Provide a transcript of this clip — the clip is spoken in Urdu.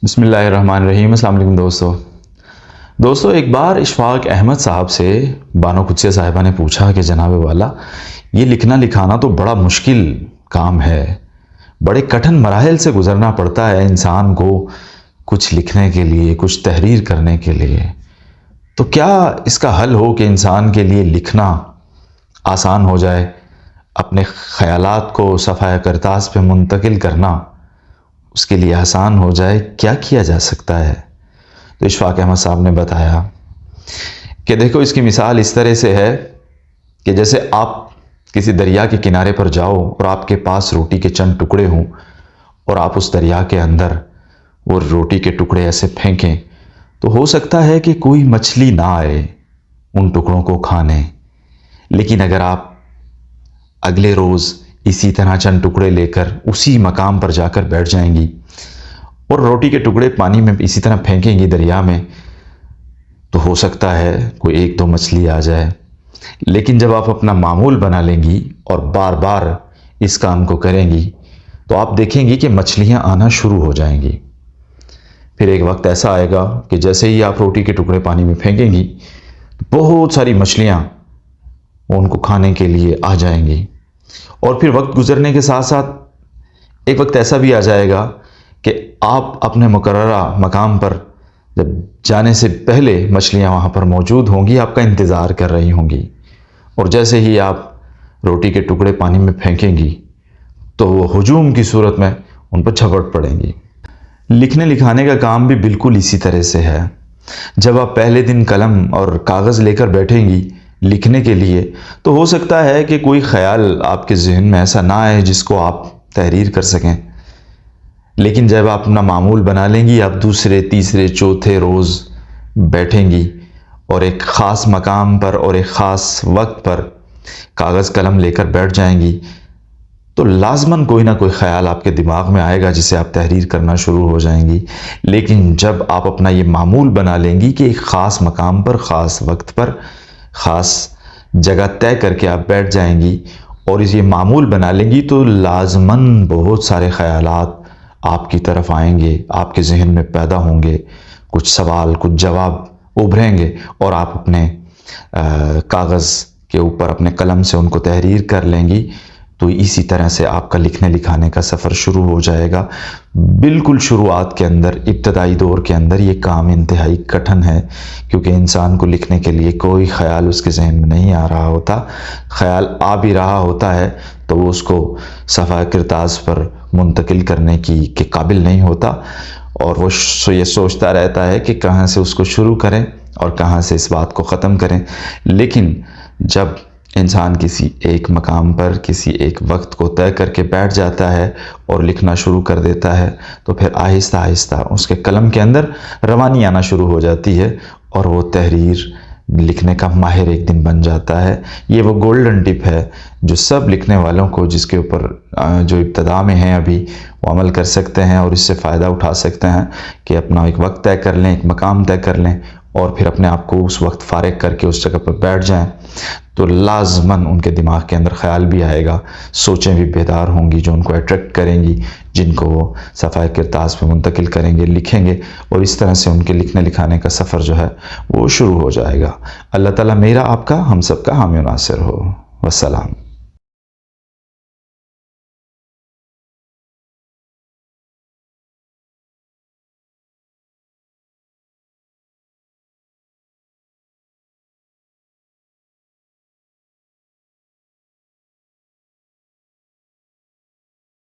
بسم اللہ الرحمن الرحیم۔ السلام علیکم دوستو ایک بار اشفاق احمد صاحب سے بانو قدسیہ صاحبہ نے پوچھا کہ جناب والا یہ لکھنا لکھانا تو بڑا مشکل کام ہے، بڑے کٹھن مراحل سے گزرنا پڑتا ہے انسان کو کچھ لکھنے کے لیے، کچھ تحریر کرنے کے لیے، تو کیا اس کا حل ہو کہ انسان کے لیے لکھنا آسان ہو جائے، اپنے خیالات کو صفحہ کرتاس پہ منتقل کرنا اس کے لیے آسان ہو جائے؟ کیا کیا جا سکتا ہے؟ تو اشفاق احمد صاحب نے بتایا کہ دیکھو اس کی مثال اس طرح سے ہے کہ جیسے آپ کسی دریا کے کنارے پر جاؤ اور آپ کے پاس روٹی کے چند ٹکڑے ہوں اور آپ اس دریا کے اندر وہ روٹی کے ٹکڑے ایسے پھینکیں تو ہو سکتا ہے کہ کوئی مچھلی نہ آئے ان ٹکڑوں کو کھانے، لیکن اگر آپ اگلے روز اسی طرح چند ٹکڑے لے کر اسی مقام پر جا کر بیٹھ جائیں گی اور روٹی کے ٹکڑے پانی میں اسی طرح پھینکیں گی دریا میں، تو ہو سکتا ہے کوئی ایک دو مچھلی آ جائے، لیکن جب آپ اپنا معمول بنا لیں گی اور بار بار اس کام کو کریں گی تو آپ دیکھیں گی کہ مچھلیاں آنا شروع ہو جائیں گی۔ پھر ایک وقت ایسا آئے گا کہ جیسے ہی آپ روٹی کے ٹکڑے پانی میں پھینکیں گی بہت ساری مچھلیاں ان کو کھانے کے لیے آ جائیں گی، اور پھر وقت گزرنے کے ساتھ ساتھ ایک وقت ایسا بھی آ جائے گا کہ آپ اپنے مقررہ مقام پر جب جانے سے پہلے مچھلیاں وہاں پر موجود ہوں گی، آپ کا انتظار کر رہی ہوں گی، اور جیسے ہی آپ روٹی کے ٹکڑے پانی میں پھینکیں گی تو وہ ہجوم کی صورت میں ان پر جھپٹ پڑیں گی۔ لکھنے لکھانے کا کام بھی بالکل اسی طرح سے ہے۔ جب آپ پہلے دن قلم اور کاغذ لے کر بیٹھیں گی لکھنے کے لیے تو ہو سکتا ہے کہ کوئی خیال آپ کے ذہن میں ایسا نہ آئے جس کو آپ تحریر کر سکیں، لیکن جب آپ اپنا معمول بنا لیں گی، آپ دوسرے تیسرے چوتھے روز بیٹھیں گی اور ایک خاص مقام پر اور ایک خاص وقت پر کاغذ قلم لے کر بیٹھ جائیں گی تو لازماً کوئی نہ کوئی خیال آپ کے دماغ میں آئے گا جسے آپ تحریر کرنا شروع ہو جائیں گی۔ لیکن جب آپ اپنا یہ معمول بنا لیں گی کہ ایک خاص مقام پر، خاص وقت پر، خاص جگہ طے کر کے آپ بیٹھ جائیں گی اور یہ معمول بنا لیں گی تو لازماً بہت سارے خیالات آپ کی طرف آئیں گے، آپ کے ذہن میں پیدا ہوں گے، کچھ سوال کچھ جواب ابھریں گے اور آپ اپنے کاغذ کے اوپر اپنے قلم سے ان کو تحریر کر لیں گی، تو اسی طرح سے آپ کا لکھنے لکھانے کا سفر شروع ہو جائے گا۔ بالکل شروعات کے اندر، ابتدائی دور کے اندر یہ کام انتہائی کٹھن ہے، کیونکہ انسان کو لکھنے کے لیے کوئی خیال اس کے ذہن میں نہیں آ رہا ہوتا، خیال آ بھی رہا ہوتا ہے تو وہ اس کو صفحہ کرتاس پر منتقل کرنے کے قابل نہیں ہوتا، اور وہ یہ سوچتا رہتا ہے کہ کہاں سے اس کو شروع کریں اور کہاں سے اس بات کو ختم کریں۔ لیکن جب انسان کسی ایک مقام پر کسی ایک وقت کو طے کر کے بیٹھ جاتا ہے اور لکھنا شروع کر دیتا ہے تو پھر آہستہ آہستہ اس کے قلم کے اندر روانی آنا شروع ہو جاتی ہے اور وہ تحریر لکھنے کا ماہر ایک دن بن جاتا ہے۔ یہ وہ گولڈن ٹپ ہے جو سب لکھنے والوں کو، جس کے اوپر جو ابتدا میں ہیں ابھی، وہ عمل کر سکتے ہیں اور اس سے فائدہ اٹھا سکتے ہیں کہ اپنا ایک وقت طے کر لیں، ایک مقام طے کر لیں اور پھر اپنے آپ کو اس وقت فارغ کر کے اس جگہ پر بیٹھ جائیں تو لازماً ان کے دماغ کے اندر خیال بھی آئے گا، سوچیں بھی بیدار ہوں گی جو ان کو اٹریکٹ کریں گی، جن کو وہ صفحہ کرتاس پہ منتقل کریں گے، لکھیں گے، اور اس طرح سے ان کے لکھنے لکھانے کا سفر جو ہے وہ شروع ہو جائے گا۔ اللہ تعالیٰ میرا، آپ کا، ہم سب کا حامی و ناصر ہو۔ والسلام۔